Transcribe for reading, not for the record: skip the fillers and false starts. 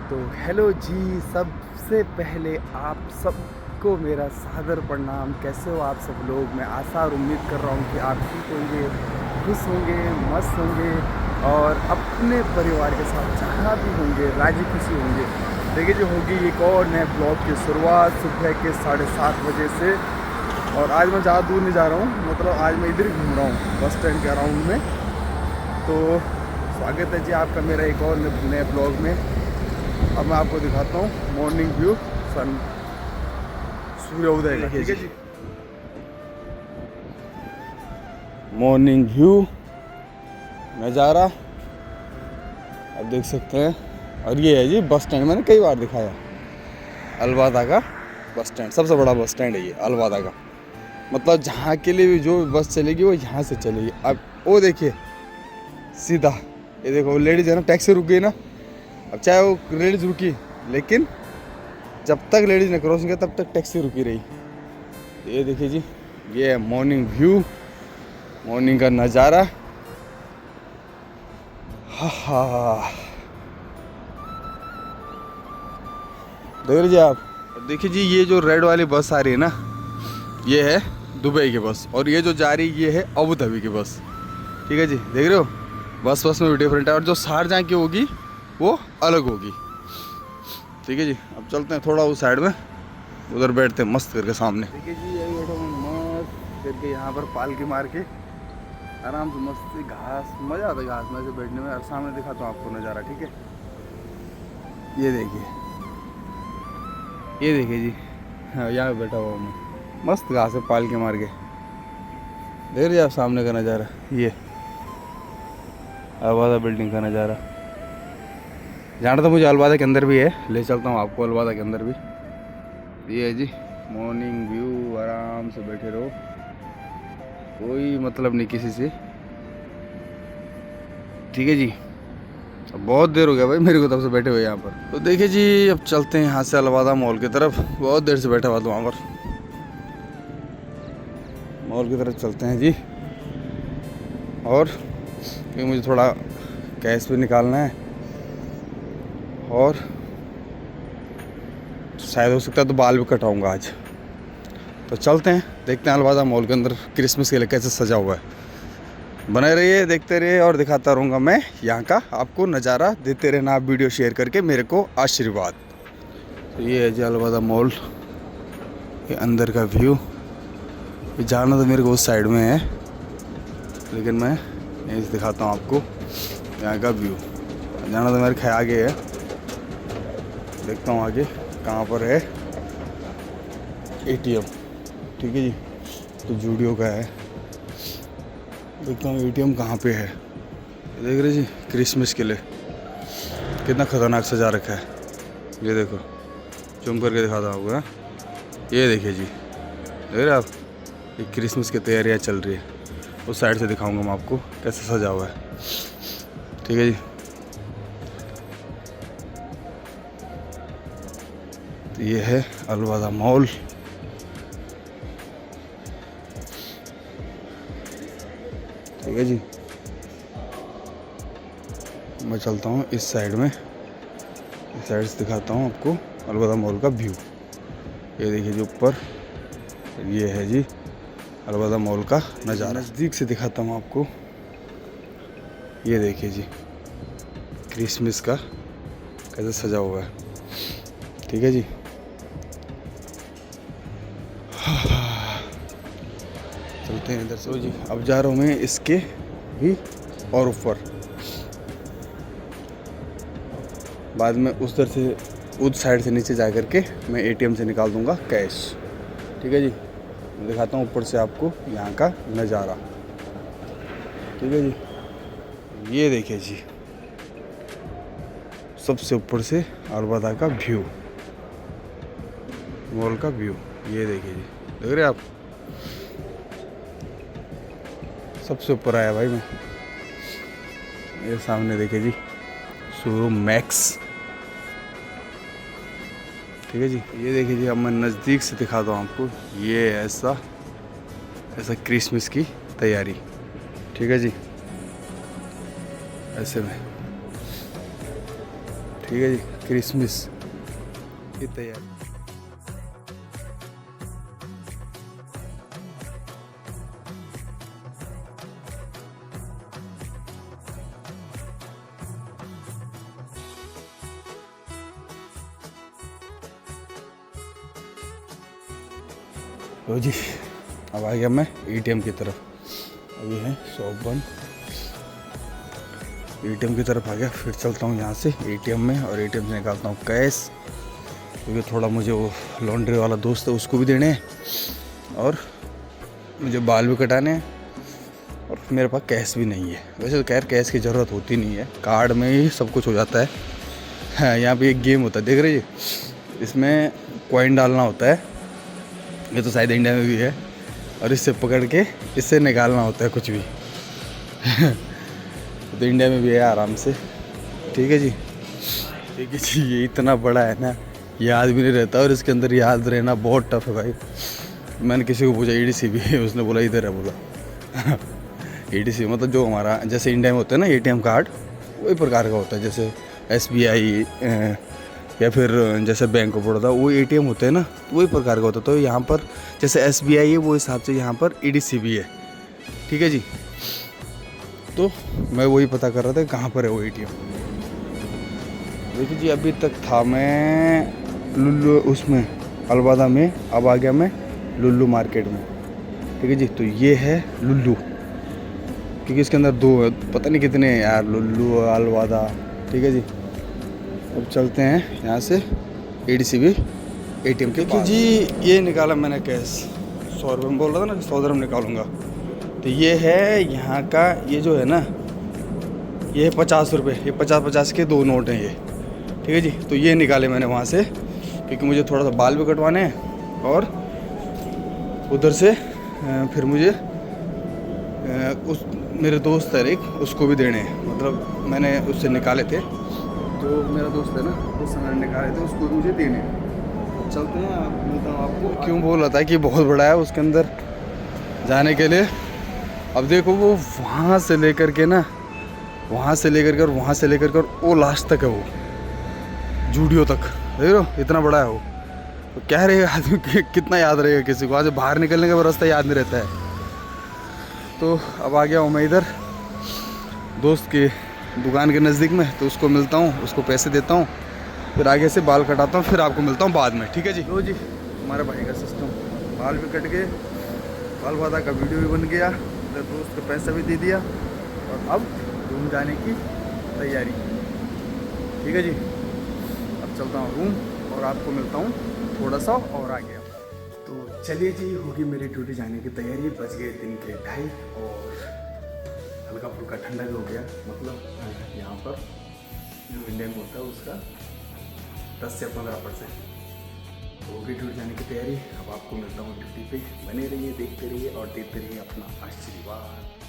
तो हेलो जी, सबसे पहले आप सबको मेरा सादर प्रणाम। कैसे हो आप सब लोग? मैं आशा और उम्मीद कर रहा हूँ कि आप ठीक होंगे, खुश होंगे, मस्त होंगे और अपने परिवार के साथ जहाँ भी होंगे राजी खुशी होंगे। देखिए जो होगी एक और नए ब्लॉग की शुरुआत सुबह के 7:30 बजे से। और आज मैं ज़्यादा दूर नहीं जा रहा हूँ, मतलब आज मैं इधर घूम रहा हूँ बस स्टैंड के अराउंड में। तो स्वागत है जी आपका मेरा एक और नए ब्लॉग में। अब मैं आपको दिखाता हूँ मॉर्निंग व्यू, सन सूर्योदय का। ठीक है जी, मॉर्निंग व्यू नज़ारा आप देख सकते हैं। और ये है जी बस स्टैंड, मैंने कई बार दिखाया, अलवादा का बस स्टैंड सबसे बड़ा बस स्टैंड है ये अलवादा का। मतलब जहाँ के लिए भी जो बस चलेगी वो यहाँ से चलेगी। अब वो देखिए सीधा, ये देखो लेडीज है ना, टैक्सी रुक गई ना। अब चाहे वो लेडीज रुकी, लेकिन जब तक लेडीज ने क्रॉसिंग किया तब तक टैक्सी रुकी रही। ये देखिए जी, ये है मॉर्निंग व्यू, मॉर्निंग का नज़ारा। हा देख लीजिए आप। अब देखिए जी, ये जो रेड वाली बस आ रही है ना, ये है दुबई की बस, और ये जो जा रही है ये है अबू धाबी की बस। ठीक है जी, देख रहे हो, बस में भी डिफरेंट है। और जो शारजाह की होगी वो अलग होगी। ठीक है जी, अब चलते हैं थोड़ा उस साइड में, उधर बैठते हैं मस्त करके सामने। देखिए जी, यही बैठा हूँ मस्त करके यहाँ पर पालकी मार के आराम से मस्त घास, मज़ा आता है घास में से बैठने में। और सामने दिखाता हूँ आपको नज़ारा। ठीक है, ये देखिए, ये देखिए जी, हाँ यहाँ पे बैठा हुआ हूँ मैं, मस्त घास है पालकी मार के। देख रहे आप सामने का नज़ारा, ये अलवादा बिल्डिंग का नज़ारा। जाना तो मुझे अलवादा के अंदर भी है, ले चलता हूँ आपको अलवादा के अंदर भी। ये है जी मॉर्निंग व्यू, आराम से बैठे रहो, कोई मतलब नहीं किसी से। ठीक है जी, अब बहुत देर हो गया भाई मेरे को तब से बैठे हुए यहाँ पर। तो देखिए जी, अब चलते हैं यहाँ से अलवादा मॉल की तरफ। बहुत देर से बैठा हुआ था वहाँ पर, मॉल की तरफ चलते हैं जी। और क्योंकि मुझे थोड़ा कैश भी निकालना है, और शायद हो सकता है तो बाल भी कटाऊंगा आज। तो चलते हैं, देखते हैं अलवादा मॉल के अंदर क्रिसमस के लिए कैसे सजा हुआ है। बने रहिए, देखते रहिए, और दिखाता रहूँगा मैं यहाँ का आपको नज़ारा। देते रहना आप वीडियो शेयर करके मेरे को आशीर्वाद। तो ये है जी अलवादा मॉल, ये अंदर का व्यू। ये जाना तो मेरे को उस साइड में है, लेकिन मैं यहीं से दिखाता हूँ आपको यहाँ का व्यू। जाना तो मेरे ख्याल आगे है, देखता हूँ आगे कहाँ पर है एटीएम। ठीक है जी, तो जूडियो का है, देखता हूँ एटीएम कहाँ पे है। देख रहे जी, क्रिसमस के लिए कितना ख़तरनाक सजा रखा है। ये देखो, जूम करके दिखाता हूँ आपको। ये देखिए जी, देख रहे आप, ये क्रिसमस की तैयारियाँ चल रही है। उस साइड से दिखाऊंगा मैं आपको कैसे सजा हुआ है। ठीक है जी, तो ये है अलवादा मॉल। ठीक है जी, मैं चलता हूँ इस साइड में, इस साइड से दिखाता हूँ आपको अलवादा मॉल का व्यू। ये देखिए जी ऊपर, ये है जी अलवादा मॉल का नज़ारा। नज़दीक से दिखाता हूँ आपको, ये देखिए जी क्रिसमस का कैसे सजा हुआ है। ठीक है जी, चलते हैं इधर से जी। अब जा रहा हूँ मैं इसके भी और ऊपर, बाद में उस साइड से नीचे जा करके मैं एटीएम से निकाल दूंगा कैश। ठीक है जी, मैं दिखाता हूँ ऊपर से आपको यहाँ का नज़ारा। ठीक है जी, ये देखिए जी सबसे ऊपर से अलवादा का व्यू, मॉल का व्यू। ये देखिए जी, देख रहे आप, सबसे ऊपर आया भाई मैं। ये सामने देखिए जी शोरूम मैक्स। ठीक है जी, ये देखिए जी, अब मैं नज़दीक से दिखाता हूँ आपको। ये ऐसा क्रिसमस की तैयारी। ठीक है जी, ऐसे में। ठीक है जी, क्रिसमस की तैयारी। लो जी, अब आ गया मैं एटीएम की तरफ। अब ये है शॉप बंद, एटीएम की तरफ आ गया। फिर चलता हूँ यहाँ से एटीएम में और एटीएम से निकालता हूँ कैश, क्योंकि थोड़ा मुझे वो लॉन्ड्री वाला दोस्त है उसको भी देने हैं और मुझे बाल भी कटाने हैं और मेरे पास कैश भी नहीं है। वैसे तो खैर कैश की ज़रूरत होती नहीं है, कार्ड में ही सब कुछ हो जाता है। हाँ, यहाँ पे एक गेम होता है, देख रही है, इसमें कॉइन डालना होता है, ये तो शायद इंडिया में भी है, और इससे पकड़ के इससे निकालना होता है कुछ भी। तो इंडिया में भी है आराम से। ठीक है जी, ठीक है जी। ये इतना बड़ा है ना, याद भी नहीं रहता और इसके अंदर याद रहना बहुत टफ है भाई। मैंने किसी को पूछा ईडीसी भी है, उसने बोला इधर है, बोला ईडीसी मतलब जो हमारा जैसे इंडिया में होता है ना एटीएम कार्ड, वही प्रकार का होता है। जैसे एसबीआई या फिर जैसे बैंक ऑफ बड़ौदा वो एटीएम होते हैं ना, वही प्रकार का होता है। तो यहाँ पर जैसे एसबीआई है वो हिसाब से यहाँ पर ईडीसी भी है। ठीक है जी, तो मैं वही पता कर रहा था कहाँ पर है वो एटीएम। देखिए जी, अभी तक था मैं लुल्लू उसमें अलवादा में, अब आ गया मैं लुल्लू मार्केट में। ठीक है जी, तो ये है लुल्लू, क्योंकि इसके अंदर दो है, पता नहीं कितने हैं यार, लुल्लू अलवादा। ठीक है जी, अब चलते हैं यहाँ से एडीसीबी एटीएम के पास। जी ये निकाला मैंने कैश, 100 रुपये में बोल रहा था ना, 100 dirham निकालूंगा। तो ये है यहाँ का, ये जो है ना, ये है 50 रुपये, ये 50-50 के 2 नोट हैं ये। ठीक है जी, तो ये निकाले मैंने वहाँ से, क्योंकि मुझे थोड़ा सा बाल भी कटवाने हैं और उधर से फिर मुझे उस मेरे दोस्त है एक, उसको भी देने हैं। मतलब मैंने उससे निकाले थे, जो मेरा दोस्त है ना, उस समय निकाले थे, उसको मुझे देने हैं। चलते हैं, आप मिलता हूँ आपको। क्यों बोल रहा था कि बहुत बड़ा है उसके अंदर जाने के लिए। अब देखो वो वहाँ से लेकर के ना, वहाँ से लेकर के और वहाँ से लेकर के और वो लास्ट तक है, वो जूडियो तक, देख लो इतना बड़ा है वो। तो क्या रहेगा आदमी, कितना याद रहेगा किसी को, आज बाहर निकलने का रास्ता याद नहीं रहता है। तो अब आ गया हूँ मैं इधर दोस्त के दुकान के नज़दीक में, तो उसको मिलता हूँ, उसको पैसे देता हूँ, फिर आगे से बाल कटाता हूँ, फिर आपको मिलता हूँ बाद में। ठीक है जी। लो जी, हमारे भाई का सिस्टम, बाल भी कट गए, बाल वादा का वीडियो भी बन गया, तो दोस्त को पैसा भी दे दिया और अब रूम जाने की तैयारी। ठीक है जी, अब चलता हूँ रूम और आपको मिलता हूँ थोड़ा सा और आ गया। तो चलिए जी, होगी मेरी ड्यूटी जाने की तैयारी। बज गए दिन के 2:30 और हल्का फुल्का ठंडा भी हो गया। मतलब यहाँ पर जो इंडियन होता है उसका 10 से 15%। तो होगी ड्यूटी जाने की तैयारी। अब आपको मिलता हूँ ड्यूटी पे। बने रहिए, देखते रहिए और देते रहिए अपना आशीर्वाद।